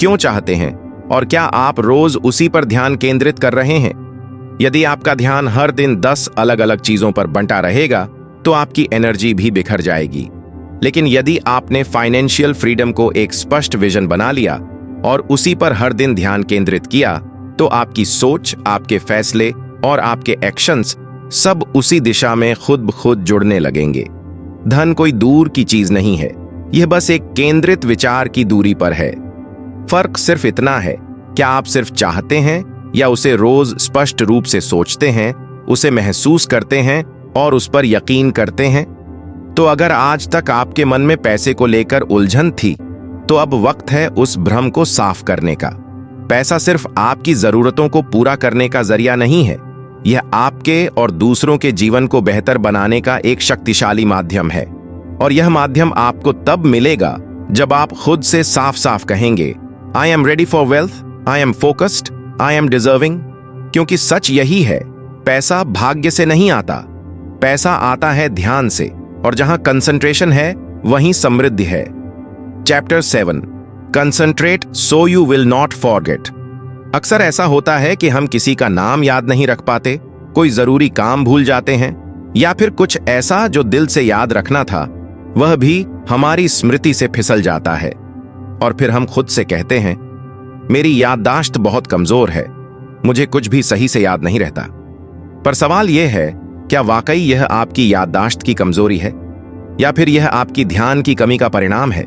Speaker 1: क्यों चाहते हैं, और क्या आप रोज उसी पर ध्यान केंद्रित कर रहे हैं? यदि आपका ध्यान हर दिन 10 अलग अलग चीजों पर बंटा रहेगा, तो आपकी एनर्जी भी बिखर जाएगी। लेकिन यदि आपने फाइनेंशियल फ्रीडम को एक स्पष्ट विजन बना लिया और उसी पर हर दिन ध्यान केंद्रित किया, तो आपकी सोच, आपके फैसले और आपके एक्शंस सब उसी दिशा में खुद ब खुद जुड़ने लगेंगे। धन कोई दूर की चीज नहीं है, यह बस एक केंद्रित विचार की दूरी पर है। फर्क सिर्फ इतना है, क्या आप सिर्फ चाहते हैं या उसे रोज स्पष्ट रूप से सोचते हैं, उसे महसूस करते हैं और उस पर यकीन करते हैं? तो अगर आज तक आपके मन में पैसे को लेकर उलझन थी, तो अब वक्त है उस भ्रम को साफ करने का। पैसा सिर्फ आपकी जरूरतों को पूरा करने का जरिया नहीं है, यह आपके और दूसरों के जीवन को बेहतर बनाने का एक शक्तिशाली माध्यम है। और यह माध्यम आपको तब मिलेगा जब आप खुद से साफ साफ कहेंगे, I am ready for wealth, I am focused, I am deserving. क्योंकि सच यही है, पैसा भाग्य से नहीं आता, पैसा आता है ध्यान से, और जहां कंसंट्रेशन है वहीं समृद्धि है। Chapter 7, concentrate so you will not forget. अक्सर ऐसा होता है कि हम किसी का नाम याद नहीं रख पाते, कोई जरूरी काम भूल जाते हैं, या फिर कुछ ऐसा जो दिल से याद रखना था वह भी हमारी स्मृति से फिसल जाता है। और फिर हम खुद से कहते हैं, मेरी याददाश्त बहुत कमजोर है, मुझे कुछ भी सही से याद नहीं रहता। पर सवाल यह है, क्या वाकई यह आपकी याददाश्त की कमजोरी है, या फिर यह आपकी ध्यान की कमी का परिणाम है?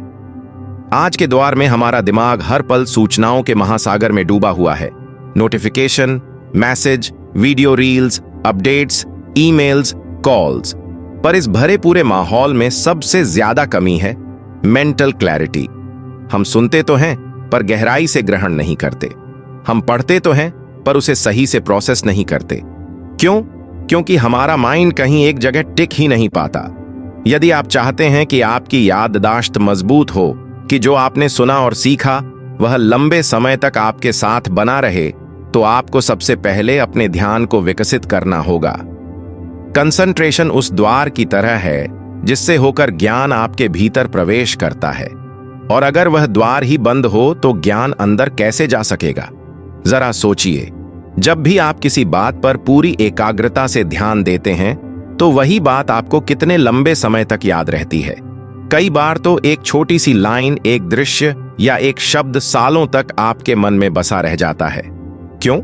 Speaker 1: आज के दौर में हमारा दिमाग हर पल सूचनाओं के महासागर में डूबा हुआ है। Notification, message, video reels, updates, emails, calls. पर इस भरे पूरे माहौल में सबसे ज्यादा कमी है मेंटल क्लैरिटी। हम सुनते तो हैं पर गहराई से ग्रहण नहीं करते। हम पढ़ते तो हैं पर उसे सही से प्रोसेस नहीं करते। क्यों? क्योंकि हमारा माइंड कहीं एक जगह टिक ही नहीं पाता। यदि आप चाहते हैं कि आपकी याददाश्त मजबूत हो, कि जो आपने सुना और सीखा वह लंबे समय तक आपके साथ बना रहे, तो आपको सबसे पहले अपने ध्यान को विकसित करना होगा। कंसंट्रेशन उस द्वार की तरह है जिससे होकर ज्ञान आपके भीतर प्रवेश करता है, और अगर वह द्वार ही बंद हो तो ज्ञान अंदर कैसे जा सकेगा? जरा सोचिए, जब भी आप किसी बात पर पूरी एकाग्रता से ध्यान देते हैं तो वही बात आपको कितने लंबे समय तक याद रहती है। कई बार तो एक छोटी सी लाइन, एक दृश्य या एक शब्द सालों तक आपके मन में बसा रह जाता है। क्यों?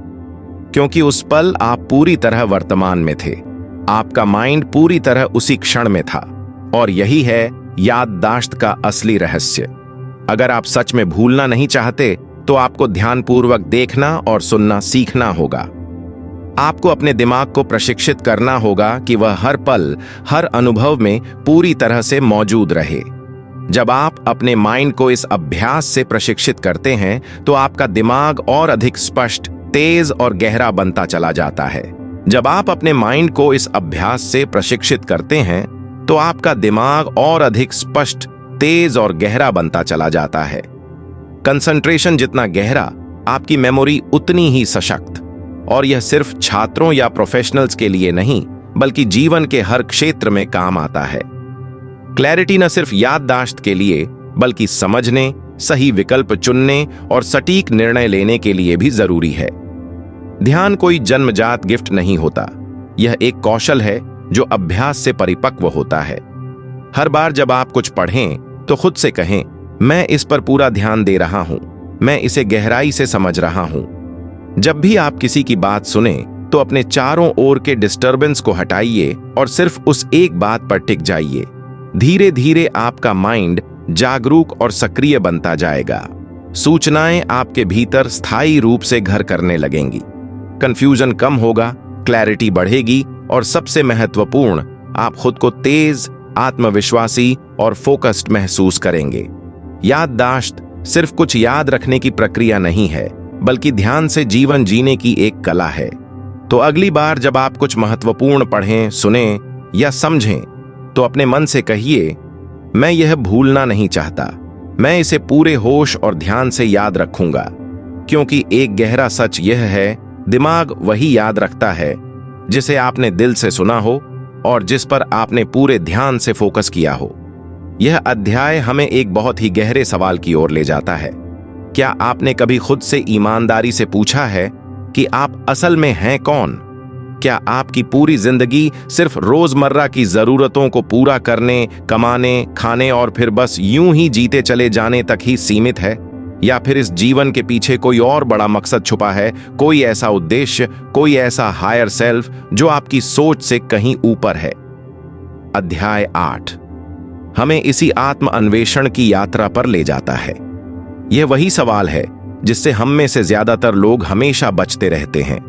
Speaker 1: क्योंकि उस पल आप पूरी तरह वर्तमान में थे, आपका माइंड पूरी तरह उसी क्षण में था। और यही है याददाश्त का असली रहस्य। अगर आप सच में भूलना नहीं चाहते तो आपको ध्यानपूर्वक देखना और सुनना सीखना होगा। आपको अपने दिमाग को प्रशिक्षित करना होगा कि वह हर पल, हर अनुभव में पूरी तरह से मौजूद रहे। जब आप अपने माइंड को इस अभ्यास से प्रशिक्षित करते हैं तो आपका दिमाग और अधिक स्पष्ट, तेज और गहरा बनता चला जाता है। जब आप अपने माइंड को इस अभ्यास से प्रशिक्षित करते हैं तो आपका दिमाग और अधिक स्पष्ट, तेज और गहरा बनता चला जाता है। कंसंट्रेशन जितना गहरा, आपकी मेमोरी उतनी ही सशक्त। और यह सिर्फ छात्रों या प्रोफेशनल्स के लिए नहीं, बल्कि जीवन के हर क्षेत्र में काम आता है। क्लैरिटी न सिर्फ याददाश्त के लिए, बल्कि समझने, सही विकल्प चुनने और सटीक निर्णय लेने के लिए भी जरूरी है। ध्यान कोई जन्मजात गिफ्ट नहीं होता, यह एक कौशल है जो अभ्यास से परिपक्व होता है। हर बार जब आप कुछ पढ़ें तो खुद से कहें, मैं इस पर पूरा ध्यान दे रहा हूं, मैं इसे गहराई से समझ रहा हूं। जब भी आप किसी की बात सुने तो अपने चारों ओर के डिस्टर्बेंस को हटाइए और सिर्फ उस एक बात पर टिक जाइए। धीरे धीरे आपका माइंड जागरूक और सक्रिय बनता जाएगा। सूचनाएं आपके भीतर स्थायी रूप से घर करने लगेंगी। कंफ्यूजन कम होगा, क्लैरिटी बढ़ेगी और सबसे महत्वपूर्ण, आप खुद को तेज, आत्मविश्वासी और फोकस्ड महसूस करेंगे। याददाश्त सिर्फ कुछ याद रखने की प्रक्रिया नहीं है, बल्कि ध्यान से जीवन जीने की एक कला है। तो अगली बार जब आप कुछ महत्वपूर्ण पढ़ें, सुनें या समझें तो अपने मन से कहिए, मैं यह भूलना नहीं चाहता, मैं इसे पूरे होश और ध्यान से याद रखूंगा। क्योंकि एक गहरा सच यह है, दिमाग वही याद रखता है जिसे आपने दिल से सुना हो और जिस पर आपने पूरे ध्यान से फोकस किया हो। यह अध्याय हमें एक बहुत ही गहरे सवाल की ओर ले जाता है। क्या आपने कभी खुद से ईमानदारी से पूछा है कि आप असल में हैं कौन? क्या आपकी पूरी जिंदगी सिर्फ रोजमर्रा की जरूरतों को पूरा करने, कमाने, खाने और फिर बस यूं ही जीते चले जाने तक ही सीमित है? या फिर इस जीवन के पीछे कोई और बड़ा मकसद छुपा है, कोई ऐसा उद्देश्य, कोई ऐसा हायर सेल्फ जो आपकी सोच से कहीं ऊपर है? अध्याय 8 हमें इसी आत्म अन्वेषण की यात्रा पर ले जाता है। यह वही सवाल है जिससे हम में से ज्यादातर लोग हमेशा बचते रहते हैं।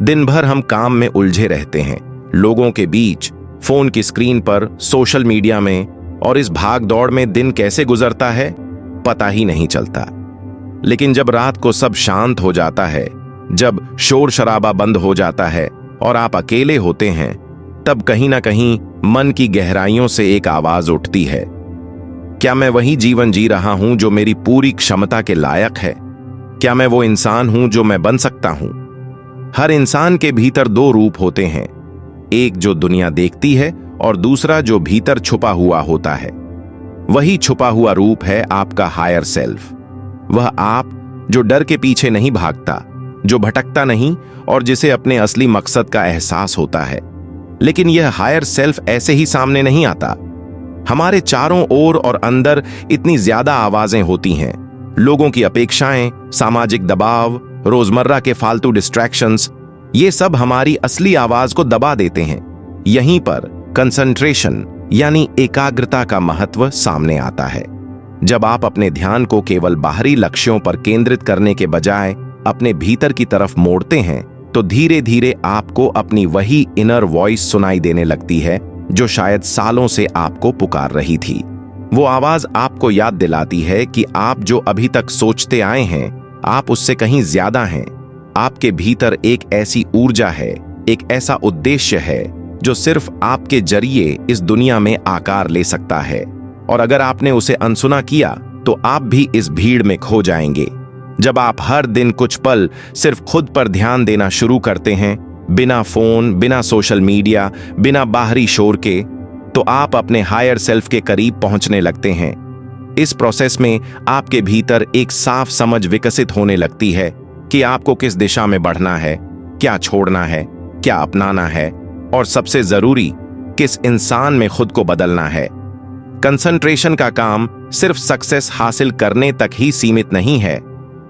Speaker 1: दिन भर हम काम में उलझे रहते हैं, लोगों के बीच, फोन की स्क्रीन पर, सोशल मीडिया में, और इस भाग दौड़ में दिन कैसे गुजरता है पता ही नहीं चलता। लेकिन जब रात को सब शांत हो जाता है, जब शोर शराबा बंद हो जाता है और आप अकेले होते हैं, तब कहीं ना कहीं मन की गहराइयों से एक आवाज उठती है, क्या मैं वही जीवन जी रहा हूं जो मेरी पूरी क्षमता के लायक है? क्या मैं वो इंसान हूं जो मैं बन सकता हूं? हर इंसान के भीतर दो रूप होते हैं, एक जो दुनिया देखती है और दूसरा जो भीतर छुपा हुआ होता है। वही छुपा हुआ रूप है आपका हायर सेल्फ। वह आप जो डर के पीछे नहीं भागता, जो भटकता नहीं और जिसे अपने असली मकसद का एहसास होता है। लेकिन यह हायर सेल्फ ऐसे ही सामने नहीं आता। हमारे चारों ओर और अंदर इतनी ज्यादा आवाजें होती हैं, लोगों की अपेक्षाएं, सामाजिक दबाव, रोजमर्रा के फालतू डिस्ट्रैक्शंस, ये सब हमारी असली आवाज को दबा देते हैं। यहीं पर कंसंट्रेशन यानी एकाग्रता का महत्व सामने आता है। जब आप अपने ध्यान को केवल बाहरी लक्ष्यों पर केंद्रित करने के बजाय अपने भीतर की तरफ मोड़ते हैं, तो धीरे धीरे आपको अपनी वही इनर वॉइस सुनाई देने लगती है जो शायद सालों से आपको पुकार रही थी। वो आवाज आपको याद दिलाती है कि आप जो अभी तक सोचते आए हैं, आप उससे कहीं ज्यादा हैं। आपके भीतर एक ऐसी ऊर्जा है, एक ऐसा उद्देश्य है जो सिर्फ आपके जरिए इस दुनिया में आकार ले सकता है। और अगर आपने उसे अनसुना किया तो आप भी इस भीड़ में खो जाएंगे। जब आप हर दिन कुछ पल सिर्फ खुद पर ध्यान देना शुरू करते हैं, बिना फोन, बिना सोशल मीडिया, बिना बाहरी शोर के, तो आप अपने हायर सेल्फ के करीब पहुंचने लगते हैं। इस प्रोसेस में आपके भीतर एक साफ समझ विकसित होने लगती है कि आपको किस दिशा में बढ़ना है, क्या छोड़ना है, क्या अपनाना है और सबसे जरूरी, किस इंसान में खुद को बदलना है। कंसंट्रेशन का काम सिर्फ सक्सेस हासिल करने तक ही सीमित नहीं है,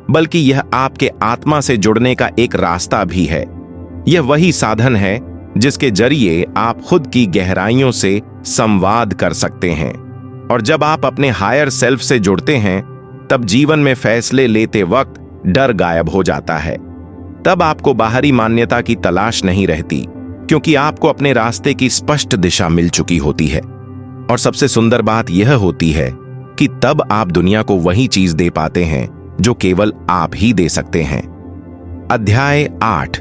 Speaker 1: बल्कि यह आपके आत्मा से जुड़ने का एक रास्ता भी है। यह वही साधन है जिसके जरिए आप खुद की गहराइयों से संवाद कर सकते हैं। और जब आप अपने हायर सेल्फ से जुड़ते हैं, तब जीवन में फैसले लेते वक्त डर गायब हो जाता है। तब आपको बाहरी मान्यता की तलाश नहीं रहती, क्योंकि आपको अपने रास्ते की स्पष्ट दिशा मिल चुकी होती है। और सबसे सुंदर बात यह होती है कि तब आप दुनिया को वही चीज दे पाते हैं जो केवल आप ही दे सकते हैं। अध्याय 8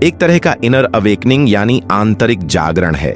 Speaker 1: एक तरह का इनर अवेकनिंग यानी आंतरिक जागरण है।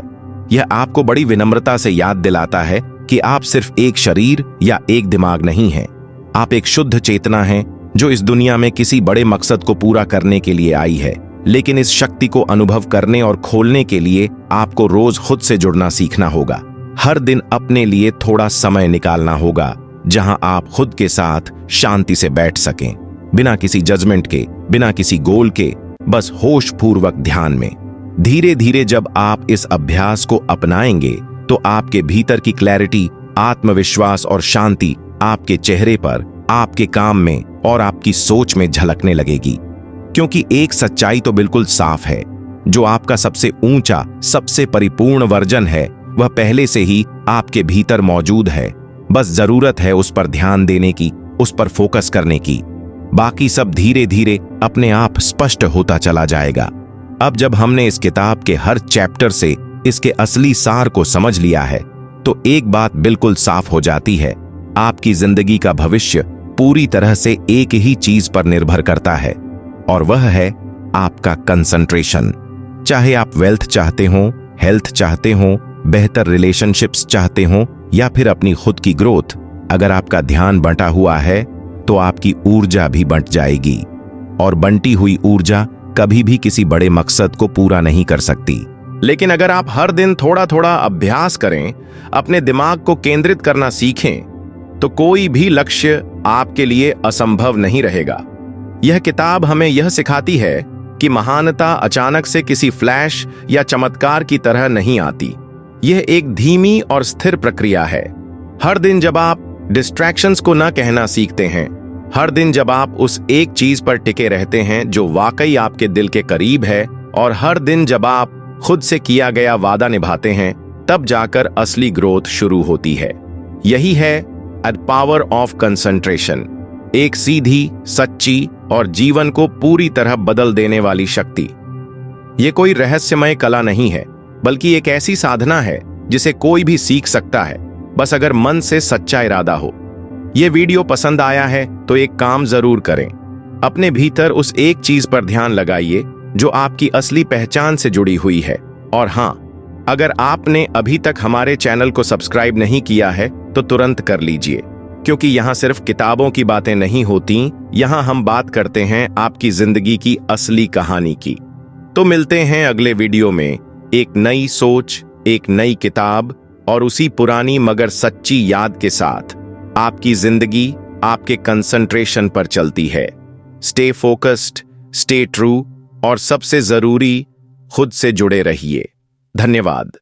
Speaker 1: यह आपको बड़ी विनम्रता से याद दिलाता है कि आप सिर्फ एक शरीर या एक दिमाग नहीं हैं। आप एक शुद्ध चेतना हैं जो इस दुनिया में किसी बड़े मकसद को पूरा करने के लिए आई है। लेकिन इस शक्ति को अनुभव करने और खोलने के लिए आपको रोज खुद से जुड़ना सीखना होगा। हर दिन अपने लिए थोड़ा समय निकालना होगा जहां आप खुद के साथ शांति से बैठ सकें, बिना किसी जजमेंट के, बिना किसी गोल के, बस होश पूर्वक ध्यान में। धीरे धीरे जब आप इस अभ्यास को अपनाएंगे तो आपके भीतर की क्लैरिटी, आत्मविश्वास और शांति आपके चेहरे पर, आपके काम में और आपकी सोच में झलकने लगेगी। क्योंकि एक सच्चाई तो बिल्कुल साफ है, जो आपका सबसे ऊंचा, सबसे परिपूर्ण वर्जन है, वह पहले से ही आपके भीतर मौजूद है। बस जरूरत है उस पर ध्यान देने की, उस पर फोकस करने की। बाकी सब धीरे धीरे अपने आप स्पष्ट होता चला जाएगा। अब जब हमने इस किताब के हर चैप्टर से इसके असली सार को समझ लिया है, तो एक बात बिल्कुल साफ हो जाती है, आपकी जिंदगी का भविष्य पूरी तरह से एक ही चीज पर निर्भर करता है, और वह है आपका कंसंट्रेशन। चाहे आप वेल्थ चाहते हो, हेल्थ चाहते हो, बेहतर रिलेशनशिप्स चाहते हो या फिर अपनी खुद की ग्रोथ, अगर आपका ध्यान बंटा हुआ है तो आपकी ऊर्जा भी बंट जाएगी। और बंटी हुई ऊर्जा कभी भी किसी बड़े मकसद को पूरा नहीं कर सकती। लेकिन अगर आप हर दिन थोड़ा थोड़ा अभ्यास करें, अपने दिमाग को केंद्रित करना सीखें, तो कोई भी लक्ष्य आपके लिए असंभव नहीं रहेगा। यह किताब हमें यह सिखाती है कि महानता अचानक से किसी फ्लैश या चमत्कार की तरह नहीं आती। यह एक धीमी और स्थिर प्रक्रिया है। हर दिन जब आप डिस्ट्रैक्शंस को न कहना सीखते हैं, हर दिन जब आप उस एक चीज पर टिके रहते हैं जो वाकई आपके दिल के करीब है, और हर दिन जब आप खुद से किया गया वादा निभाते हैं, तब जाकर असली ग्रोथ शुरू होती है। यही है द पावर ऑफ कंसंट्रेशन, एक सीधी, सच्ची और जीवन को पूरी तरह बदल देने वाली शक्ति। यह कोई रहस्यमय कला नहीं है, बल्कि एक ऐसी साधना है जिसे कोई भी सीख सकता है, बस अगर मन से सच्चा इरादा हो। यह वीडियो पसंद आया है तो एक काम जरूर करें, अपने भीतर उस एक चीज पर ध्यान लगाइए जो आपकी असली पहचान से जुड़ी हुई है। और हाँ, अगर आपने अभी तक हमारे चैनल को सब्सक्राइब नहीं किया है तो तुरंत कर लीजिए, क्योंकि यहाँ सिर्फ किताबों की बातें नहीं होती, यहाँ हम बात करते हैं आपकी जिंदगी की असली कहानी की। तो मिलते हैं अगले वीडियो में एक नई सोच, एक नई किताब और उसी पुरानी मगर सच्ची याद के साथ। आपकी जिंदगी आपके कंसंट्रेशन पर चलती है। स्टे फोकस्ड, स्टे ट्रू और सबसे जरूरी, खुद से जुड़े रहिए। धन्यवाद।